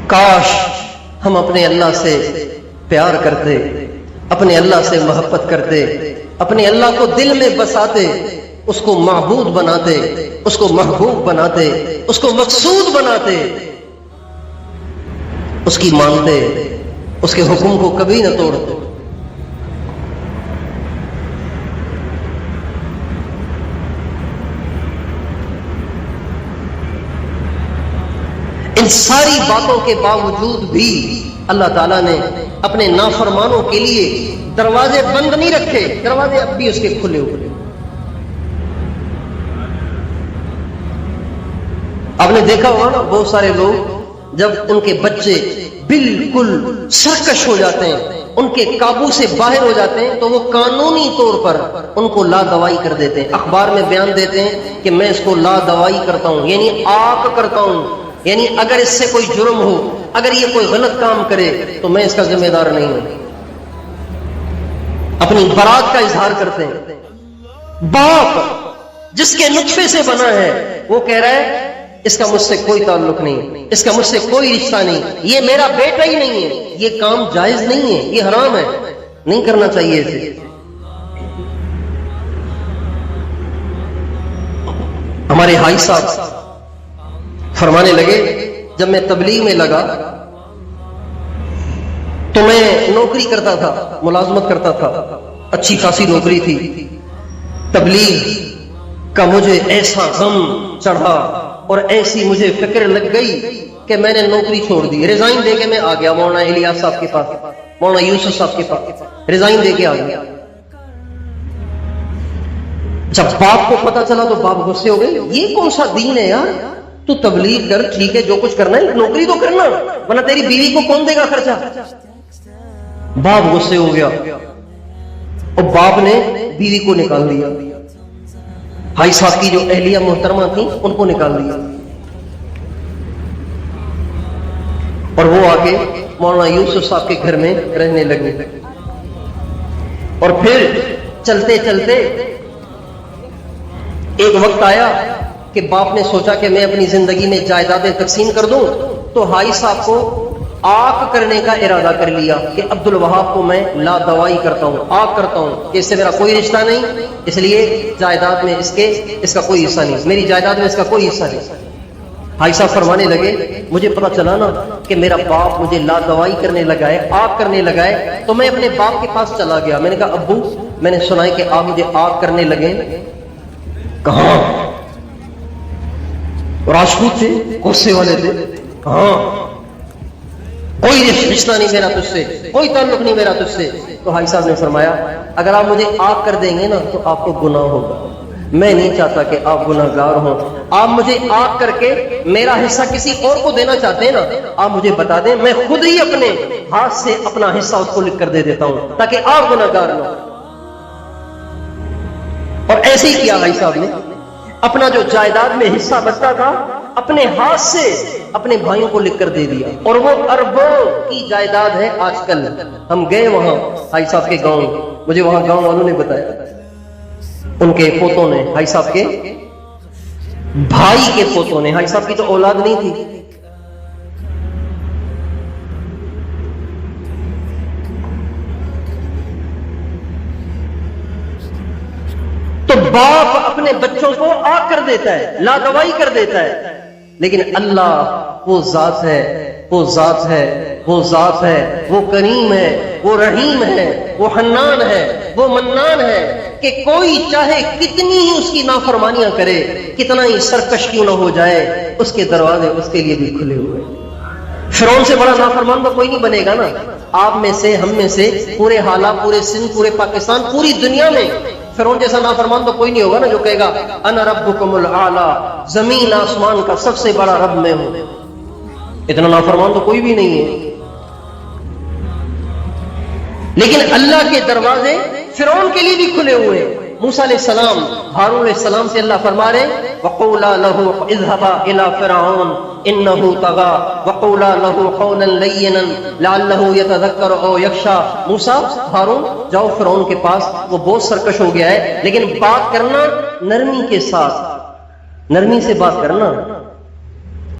کاش ہم اپنے اللہ سے پیار کرتے، اپنے اللہ سے محبت کرتے، اپنے اللہ کو دل میں بساتے، اس کو معبود بناتے، اس کو محبوب بناتے، اس کو مقصود بناتے، اس کی مانتے، اس کے حکم کو کبھی نہ توڑتے۔ ان ساری باتوں کے باوجود بھی اللہ تعالیٰ نے اپنے نافرمانوں کے لیے دروازے بند نہیں رکھے، دروازے اب بھی اس کے کھلے ہوئے۔ آپ نے دیکھا ہوگا نا، بہت سارے لوگ جب ان کے بچے بالکل سرکش ہو جاتے ہیں، ان کے قابو سے باہر ہو جاتے ہیں، تو وہ قانونی طور پر ان کو لا دوائی کر دیتے ہیں، اخبار میں بیان دیتے ہیں کہ میں اس کو لا دوائی کرتا ہوں، یعنی آگ کرتا ہوں، یعنی اگر اس سے کوئی جرم ہو، اگر یہ کوئی غلط کام کرے تو میں اس کا ذمہ دار نہیں ہوں۔ اپنی برات کا اظہار کرتے ہیں۔ باپ جس کے نطفے سے بنا ہے وہ کہہ رہا ہے اس کا مجھ سے کوئی تعلق نہیں، اس کا مجھ سے کوئی رشتہ نہیں، یہ میرا بیٹا ہی نہیں ہے، یہ کام جائز نہیں ہے، یہ حرام ہے، نہیں کرنا چاہیے اسے۔ ہمارے حاج صاحب فرمانے لگے، جب میں تبلیغ میں لگا تو میں نوکری کرتا تھا، ملازمت کرتا تھا، اچھی خاصی نوکری تھی۔ تبلیغ کا مجھے ایسا غم چڑھا اور ایسی مجھے فکر لگ گئی کہ میں نے نوکری چھوڑ دی، ریزائن دے کے میں آ گیا مولانا الیاس صاحب کے پاس، مولانا یوسف صاحب کے پاس ریزائن دے کے آ گیا۔ جب باپ کو پتا چلا تو باپ غصے ہو گئے، یہ کون سا دین ہے یار، تو تبلیغ کر، ٹھیک ہے جو کچھ کرنا ہے، نوکری تو کرنا، ورنہ تیری بیوی کو کون دے گا خرچہ۔ باپ غصے ہو گیا اور باپ نے بیوی کو نکال دیا، بھائی صاحب کی جو اہلیہ محترمہ تھیں ان کو نکال دیا، اور وہ آ کے مولانا یوسف صاحب کے گھر میں رہنے لگے۔ اور پھر چلتے چلتے ایک وقت آیا کہ باپ نے سوچا کہ میں اپنی زندگی میں جائیدادیں تقسیم کر دوں، تو حاج صاحب کو آگ کرنے کا ارادہ کر لیا کہ عبد الوہاب کو میں لا دوائی کرتا ہوں، آگ کرتا ہوں کہ اس سے میرا کوئی رشتہ نہیں، اس لیے جائیداد میں اس کا کوئی حصہ نہیں، میری جائیداد میں اس کا کوئی حصہ نہیں۔ حاج صاحب فرمانے لگے، مجھے پتا چلا نا کہ میرا باپ مجھے لا دوائی کرنے لگا ہے، آگ کرنے لگا ہے، تو میں اپنے باپ کے پاس چلا گیا، میں نے کہا ابو میں نے سنا ہے کہ آپ مجھے آگ کرنے لگے۔ کہاں؟ راجپوت تھے، غصے والے تھے، کہاں؟ کوئی رشتہ نہیں میرا تجھ سے، کوئی تعلق نہیں میرا تجھ سے۔ تو حاج صاحب نے فرمایا اگر آپ مجھے آگ کر دیں گے نا تو آپ کو گناہ ہوگا، میں نہیں چاہتا کہ آپ گناہ گار ہوں، آپ مجھے آگ کر کے میرا حصہ کسی اور کو دینا چاہتے ہیں نا، آپ مجھے بتا دیں، میں خود ہی اپنے ہاتھ سے اپنا حصہ اس کو لکھ کر دے دیتا ہوں تاکہ آپ گناہ گار نہ ہو۔ اور ایسے ہی کیا حاج صاحب نے، اپنا جو جائیداد میں حصہ بچتا تھا اپنے ہاتھ سے اپنے بھائیوں کو لکھ کر دے دیا، اور وہ اربوں کی جائیداد ہے آج کل۔ ہم گئے وہاں حاج صاحب کے گاؤں، مجھے وہاں گاؤں والوں نے بتایا ان کے پوتوں نے، حاج صاحب کے بھائی کے پوتوں نے، حاج صاحب کی تو اولاد نہیں تھی، تو باپ اپنے بچوں کو آگ کر دیتا ہے، لا دوائی کر دیتا ہے، لیکن اللہ وہ ذات ہے، وہ ذات ہے، وہ ذات ہے، وہ کریم ہے، وہ رحیم ہے، وہ حنان ہے، وہ منان ہے کہ کوئی چاہے کتنی ہی اس کی نافرمانیاں کرے، کتنا ہی سرکش کیوں نہ ہو جائے، اس کے دروازے اس کے لیے بھی کھلے ہوئے۔ فرعون سے بڑا نافرمان تو کوئی نہیں بنے گا نا، آپ میں سے، ہم میں سے، پورے حالات، پورے سندھ، پورے پاکستان، پوری دنیا میں فرعون جیسا نافرمان تو کوئی نہیں ہوگا نا جو کہے گا انا ربکم الاعلی، زمین آسمان کا سب سے بڑا رب میں ہوں۔ اتنا نافرمان تو کوئی بھی نہیں ہے، لیکن اللہ کے دروازے فرعون کے لیے بھی کھلے ہوئے۔ موسیٰ علیہ السلام، ہارون علیہ السلام سے اللہ فرما رہے وَقُولَا لَهُ اذْهَبَا إِلَىٰ فِرْعَوْنَ إِنَّهُ طَغَىٰ وَقُولَا لَهُ قَوْلًا لَيِّنًا لَعَلَّهُ يَتَذَكَّرُ أَوْ يَخْشَىٰ۔ موسیٰ، ہارون جاؤ فرعون کے پاس، وہ بہت سرکش ہو گیا ہے، لیکن بات کرنا نرمی کے ساتھ، نرمی سے بات کرنا،